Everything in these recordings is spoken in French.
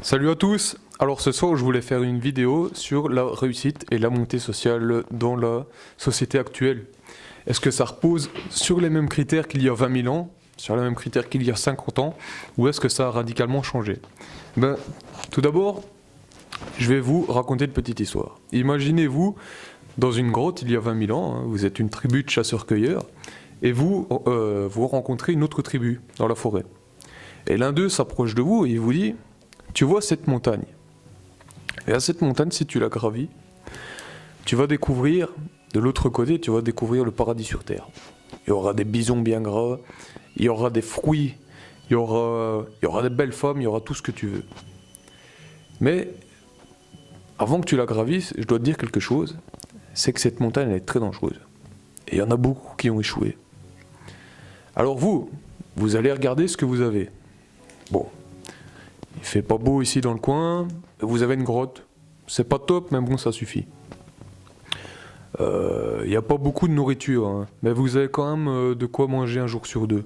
Salut à tous. Alors ce soir je voulais faire une vidéo sur la réussite et la montée sociale dans la société actuelle. Est-ce que ça repose sur les mêmes critères qu'il y a 20 000 ans, sur les mêmes critères qu'il y a 50 ans, ou est-ce que ça a radicalement changé? Tout d'abord, je vais vous raconter une petite histoire. Imaginez-vous dans une grotte il y a 20 000 ans, vous êtes une tribu de chasseurs-cueilleurs, et vous rencontrez une autre tribu dans la forêt. Et l'un d'eux s'approche de vous et il vous dit: tu vois cette montagne? Et à cette montagne, si tu la gravis, tu vas découvrir, de l'autre côté, tu vas découvrir le paradis sur terre. Il y aura des bisons bien gras, il y aura des fruits, il y aura des belles femmes, il y aura tout ce que tu veux. Mais avant que tu la gravisses, je dois te dire quelque chose, c'est que cette montagne elle est très dangereuse. Et il y en a beaucoup qui ont échoué. Alors vous allez regarder ce que vous avez. Bon, il fait pas beau ici dans le coin, vous avez une grotte. C'est pas top, mais bon, ça suffit. Il n'y a pas beaucoup de nourriture, hein, mais vous avez quand même de quoi manger un jour sur deux.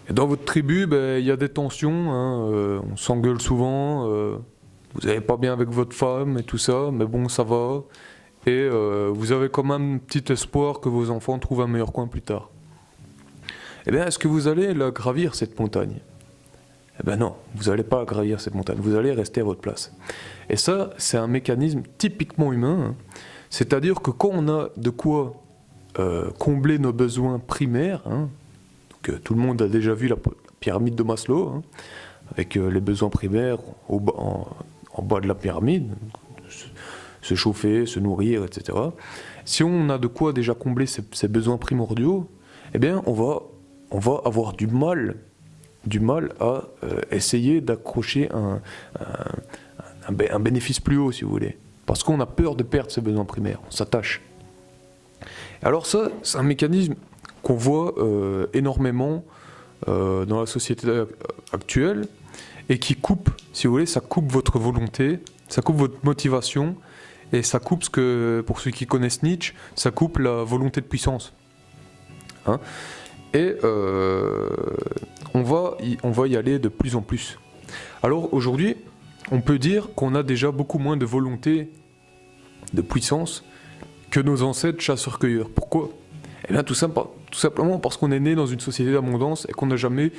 Et dans votre tribu, il y a des tensions, hein, on s'engueule souvent, vous n'allez pas bien avec votre femme et tout ça, mais bon, ça va. Et vous avez quand même un petit espoir que vos enfants trouvent un meilleur coin plus tard. Eh bien, est-ce que vous allez la gravir, cette montagne? Eh bien non, vous n'allez pas gravir cette montagne, vous allez rester à votre place. Et ça, c'est un mécanisme typiquement humain, hein. C'est-à-dire que quand on a de quoi combler nos besoins primaires, hein, donc, tout le monde a déjà vu la pyramide de Maslow, hein, avec les besoins primaires en bas de la pyramide, se chauffer, se nourrir, etc. Si on a de quoi déjà combler ces besoins primordiaux, eh bien on va avoir du mal à essayer d'accrocher un bénéfice plus haut, si vous voulez. Parce qu'on a peur de perdre ses besoins primaires, on s'attache. Alors ça, c'est un mécanisme qu'on voit énormément dans la société actuelle et qui coupe, si vous voulez, ça coupe votre volonté, ça coupe votre motivation et ça coupe pour ceux qui connaissent Nietzsche, ça coupe la volonté de puissance. Hein? Et on va y aller de plus en plus. Alors aujourd'hui, on peut dire qu'on a déjà beaucoup moins de volonté, de puissance, que nos ancêtres chasseurs-cueilleurs. Pourquoi? Eh bien tout simplement parce qu'on est né dans une société d'abondance et qu'on n'a jamais,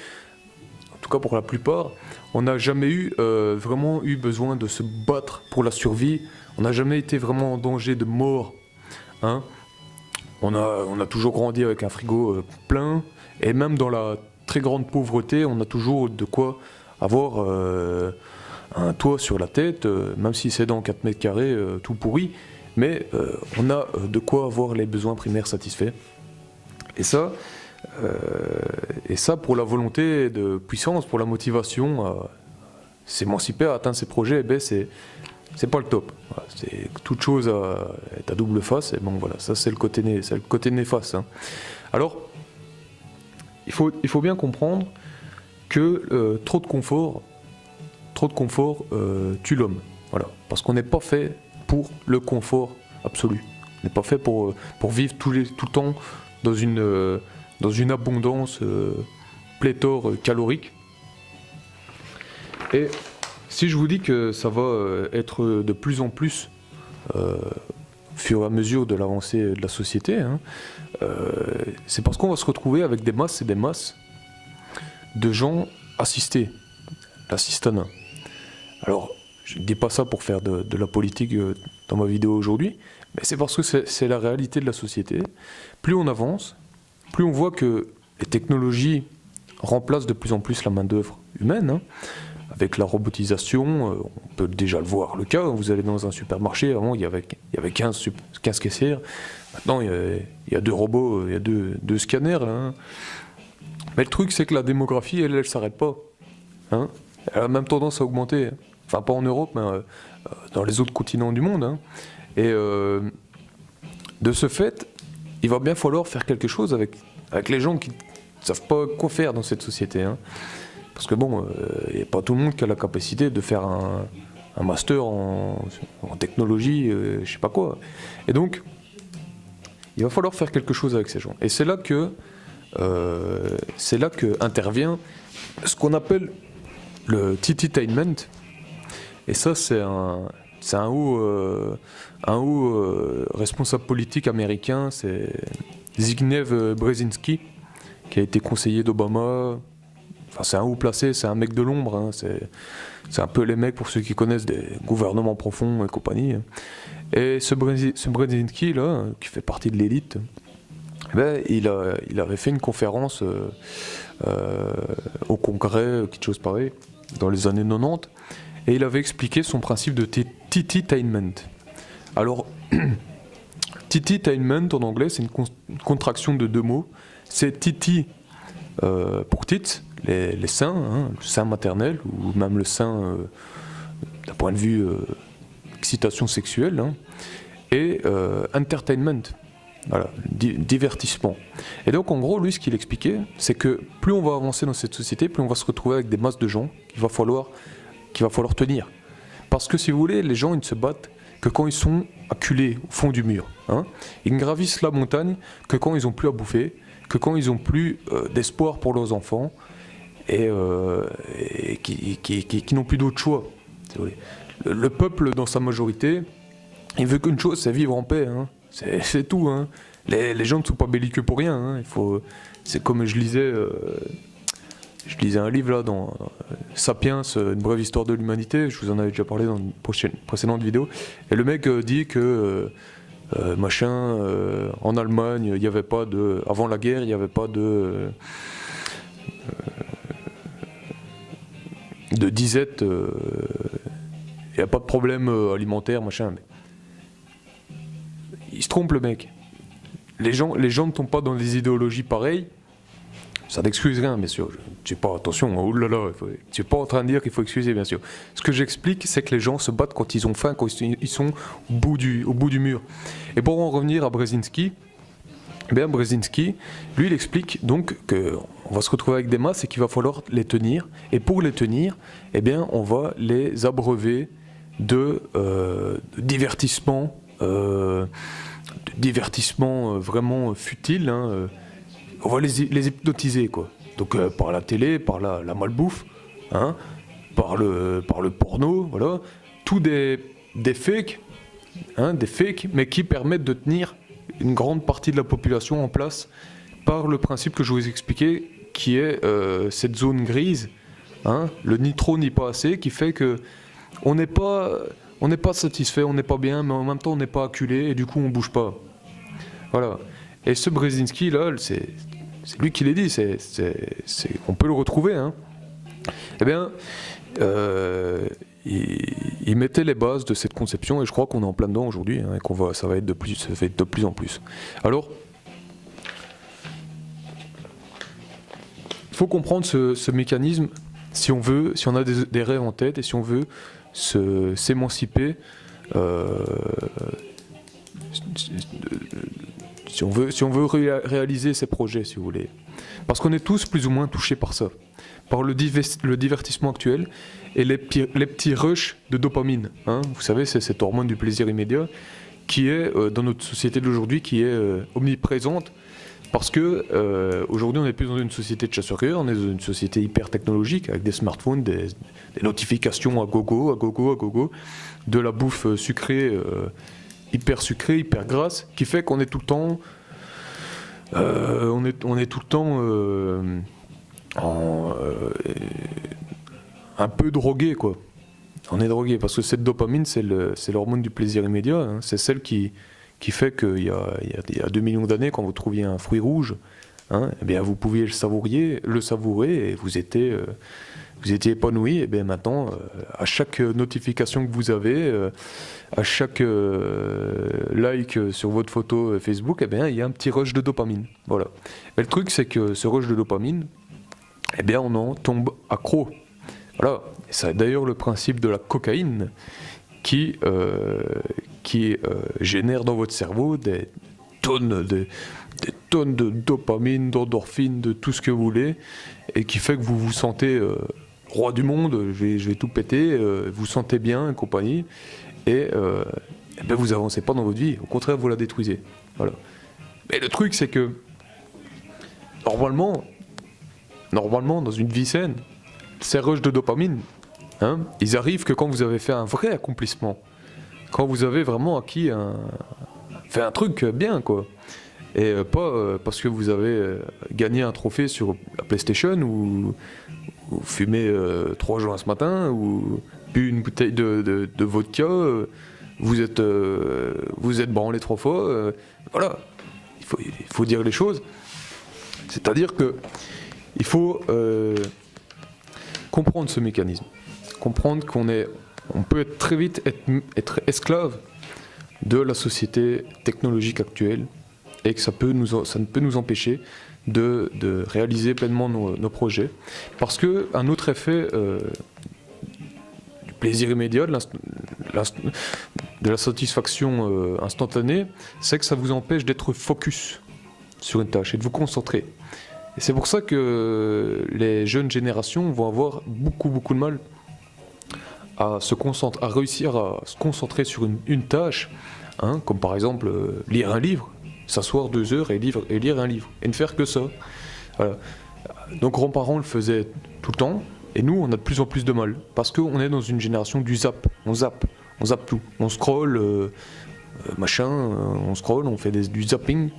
en tout cas pour la plupart, on n'a jamais vraiment eu besoin de se battre pour la survie. On n'a jamais été vraiment en danger de mort. Hein? On a toujours grandi avec un frigo plein, et même dans la très grande pauvreté, on a toujours de quoi avoir un toit sur la tête, même si c'est dans 4 mètres carrés, tout pourri, mais on a de quoi avoir les besoins primaires satisfaits. Et ça pour la volonté de puissance, pour la motivation à s'émanciper, à atteindre ses projets, c'est pas le top. Voilà, toute chose est à double face, et bon voilà, ça c'est le côté néfaste. Hein. Alors, il faut bien comprendre que trop de confort tue l'homme. Voilà, parce qu'on n'est pas fait pour le confort absolu. On n'est pas fait pour vivre tout le temps dans une abondance pléthore calorique. Et si je vous dis que ça va être de plus en plus, au fur et à mesure de l'avancée de la société, hein, c'est parce qu'on va se retrouver avec des masses et des masses de gens assistés, l'assistanat. Alors, je ne dis pas ça pour faire de la politique dans ma vidéo aujourd'hui, mais c'est parce que c'est la réalité de la société. Plus on avance, plus on voit que les technologies remplacent de plus en plus la main-d'œuvre humaine, hein. Avec la robotisation, on peut déjà le voir le cas, vous allez dans un supermarché, avant il y avait 15 caissières, maintenant il y a 2 robots, il y a deux scanners. Là, hein. Mais le truc c'est que la démographie, elle s'arrête pas. Hein. Elle a même tendance à augmenter, enfin pas en Europe, mais dans les autres continents du monde. Hein. Et de ce fait, il va bien falloir faire quelque chose avec les gens qui ne savent pas quoi faire dans cette société. Hein. Parce que bon, il n'y a pas tout le monde qui a la capacité de faire un master en technologie, je sais pas quoi. Et donc, il va falloir faire quelque chose avec ces gens. Et c'est là que intervient ce qu'on appelle le Tititainment. Et ça, c'est un haut responsable politique américain, c'est Zbigniew Brzezinski, qui a été conseiller d'Obama. Enfin, c'est un haut placé, c'est un mec de l'ombre, hein. C'est un peu les mecs, pour ceux qui connaissent, des gouvernements profonds et compagnie. Et ce Brzezinski, là, qui fait partie de l'élite, ben, il avait fait une conférence au Congrès, quelque chose pareil, dans les années 90, et il avait expliqué son principe de Tititainment. Alors, Tititainment en anglais, c'est une contraction de deux mots. C'est Titi pour tits, les seins, hein, le sein maternel, ou même le sein d'un point de vue excitation sexuelle, hein, et entertainment, voilà, divertissement. Et donc en gros, lui, ce qu'il expliquait, c'est que plus on va avancer dans cette société, plus on va se retrouver avec des masses de gens qu'il va falloir tenir. Parce que si vous voulez, les gens, ils ne se battent que quand ils sont acculés au fond du mur. Hein. Ils ne gravissent la montagne que quand ils n'ont plus à bouffer, que quand ils n'ont plus d'espoir pour leurs enfants, et qui n'ont plus d'autre choix. Si vous voulez. Le peuple, dans sa majorité, il veut qu'une chose, c'est vivre en paix. Hein. C'est tout. Hein. Les gens ne sont pas belliqueux pour rien. Hein. C'est comme je lisais un livre là dans Sapiens, une brève histoire de l'humanité. Je vous en avais déjà parlé dans une précédente vidéo. Et le mec dit que en Allemagne, il n'y avait pas de, avant la guerre, il n'y avait pas de disette. Il n'y a pas de problème alimentaire, machin. Mais il se trompe, le mec. Les gens ne tombent pas dans des idéologies pareilles. Ça n'excuse rien, bien sûr. Je ne suis pas, attention, oh là là, je ne suis pas en train de dire qu'il faut excuser, bien sûr. Ce que j'explique, c'est que les gens se battent quand ils ont faim, quand ils sont au bout du mur. Et pour en revenir à Brzezinski, bien Brzezinski, lui, il explique donc qu'on va se retrouver avec des masses et qu'il va falloir les tenir. Et pour les tenir, eh bien, on va les abreuver de divertissements vraiment futiles. Hein, on va les hypnotiser, quoi. Donc par la télé, par la malbouffe, hein, par le porno, voilà. Tout des fakes, hein, mais qui permettent de tenir une grande partie de la population en place par le principe que je vous ai expliqué, qui est cette zone grise, hein, le ni trop ni pas assez, qui fait que on n'est pas satisfait, on n'est pas bien, mais en même temps on n'est pas acculé, et du coup on bouge pas. Voilà. Et ce Brzezinski là, c'est lui qui l'a dit, on peut le retrouver. Hein. Eh bien, il mettait les bases de cette conception, et je crois qu'on est en plein dedans aujourd'hui, hein, et ça va être de plus en plus. Alors, il faut comprendre ce mécanisme si on a des rêves en tête, et si on veut s'émanciper, si on veut réaliser ces projets, si vous voulez. Parce qu'on est tous plus ou moins touchés par ça, par le divertissement actuel et les petits rushs de dopamine. Hein. Vous savez, c'est cette hormone du plaisir immédiat qui est, dans notre société d'aujourd'hui, qui est omniprésente. Parce que aujourd'hui, on n'est plus dans une société de chasse-cueilleurs, on est dans une société hyper technologique, avec des smartphones, des notifications à gogo, de la bouffe sucrée, hyper grasse, qui fait qu'on est tout le temps, un peu drogué, quoi. On est drogué parce que cette dopamine, c'est l'hormone du plaisir immédiat. Hein. C'est celle qui fait qu'il y a 2 millions d'années, quand vous trouviez un fruit rouge, hein, eh bien vous pouviez le savourer, et vous étiez épanoui. Et bien maintenant, à chaque notification que vous avez, à chaque like sur votre photo Facebook, eh bien il y a un petit rush de dopamine. Voilà. Mais le truc, c'est que ce rush de dopamine, eh bien on en tombe accro. Voilà. Et c'est d'ailleurs le principe de la cocaïne qui génère dans votre cerveau des tonnes de dopamine, d'endorphine, de tout ce que vous voulez, et qui fait que vous vous sentez roi du monde, je vais tout péter, vous sentez bien et compagnie, et ben vous avancez pas dans votre vie, au contraire vous la détruisez. Voilà. Mais le truc, c'est que normalement dans une vie saine, ces rushs de dopamine, hein, ils arrivent que quand vous avez fait un vrai accomplissement, quand vous avez vraiment fait un truc bien, quoi. Et pas parce que vous avez gagné un trophée sur la PlayStation ou fumé 3 joints ce matin ou bu une bouteille de vodka, vous êtes branlé 3 fois. Voilà, il faut dire les choses. C'est-à-dire que il faut comprendre ce mécanisme, comprendre on peut très vite être esclave de la société technologique actuelle et que ça ne peut nous empêcher de réaliser pleinement nos projets. Parce qu'un autre effet du plaisir immédiat, de la satisfaction instantanée, c'est que ça vous empêche d'être focus sur une tâche et de vous concentrer. Et c'est pour ça que les jeunes générations vont avoir beaucoup de mal à réussir à se concentrer sur une tâche, hein, comme par exemple lire un livre, s'asseoir 2 heures et lire un livre, et ne faire que ça. Voilà. Nos grands-parents le faisaient tout le temps, et nous on a de plus en plus de mal, parce qu'on est dans une génération du zap, on zappe tout, on scrolle, on scrolle, on fait du zapping,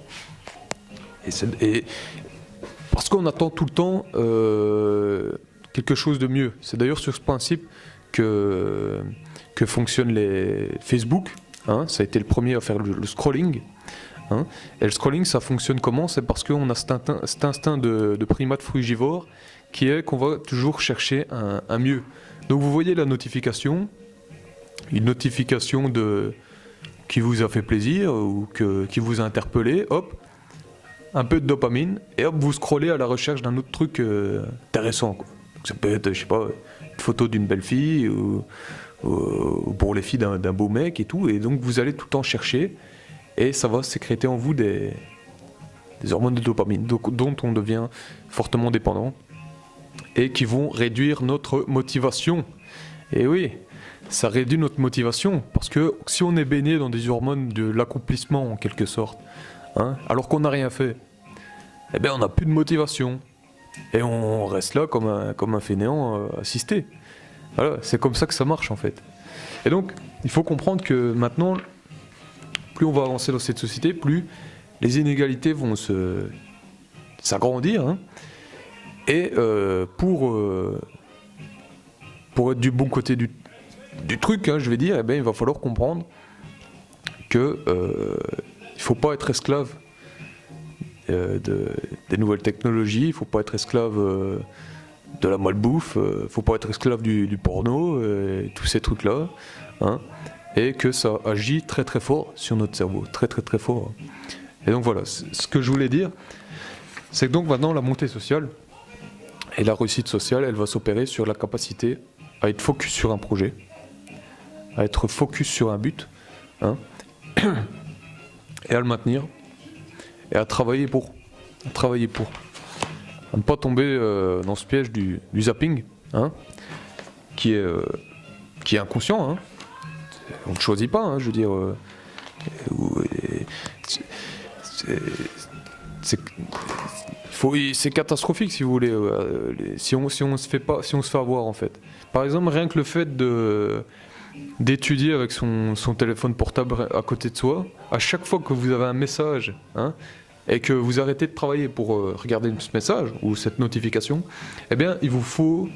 et parce qu'on attend tout le temps quelque chose de mieux. C'est d'ailleurs sur ce principe que fonctionnent les Facebook, hein, ça a été le premier à faire le scrolling. Hein. Et le scrolling, ça fonctionne comment? C'est parce qu'on a cet instinct de primate frugivore qui est qu'on va toujours chercher un mieux. Donc vous voyez la notification, une notification qui vous a fait plaisir ou qui vous a interpellé, hop, un peu de dopamine, et hop, vous scrollez à la recherche d'un autre truc intéressant, quoi. Ça peut être, je sais pas, une photo d'une belle fille, ou pour les filles d'un beau mec et tout, et donc vous allez tout le temps chercher, et ça va sécréter en vous des hormones de dopamine, dont on devient fortement dépendant, et qui vont réduire notre motivation. Et oui, ça réduit notre motivation, parce que si on est baigné dans des hormones de l'accomplissement en quelque sorte, hein, alors qu'on n'a rien fait, eh bien on n'a plus de motivation. Et on reste là comme un fainéant assisté. Voilà, c'est comme ça que ça marche en fait. Et donc, il faut comprendre que maintenant, plus on va avancer dans cette société, plus les inégalités vont s'agrandir. Hein. Et pour être du bon côté du truc, hein, je vais dire, eh bien, il va falloir comprendre que il ne faut pas être esclave des nouvelles technologies, il ne faut pas être esclave de la malbouffe, il ne faut pas être esclave du porno, et tous ces trucs-là, hein, et que ça agit très très fort sur notre cerveau, très très très fort. Et donc voilà, ce que je voulais dire, c'est que donc maintenant la montée sociale et la réussite sociale, elle va s'opérer sur la capacité à être focus sur un projet, à être focus sur un but, hein, et à le maintenir, et à travailler pour. À ne pas tomber dans ce piège du zapping, hein, qui est inconscient. Hein. On ne choisit pas, hein, je veux dire. C'est catastrophique si vous voulez, si on se fait avoir en fait. Par exemple, rien que le fait d'étudier avec son téléphone portable à côté de soi, à chaque fois que vous avez un message, hein, et que vous arrêtez de travailler pour regarder ce message ou cette notification, eh bien il vous faut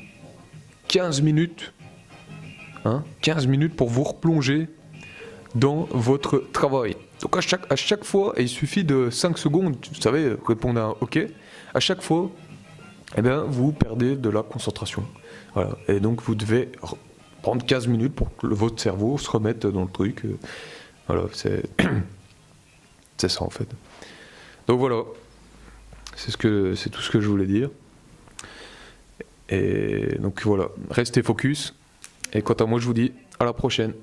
15 minutes, hein, 15 minutes pour vous replonger dans votre travail. Donc à chaque fois, et il suffit de 5 secondes, vous savez, répondre à un OK, à chaque fois, eh bien, vous perdez de la concentration. Voilà. Et donc vous devez prendre 15 minutes pour que votre cerveau se remette dans le truc. Voilà, c'est ça en fait. Donc voilà, c'est tout ce que je voulais dire. Et donc voilà, restez focus. Et quant à moi, je vous dis à la prochaine.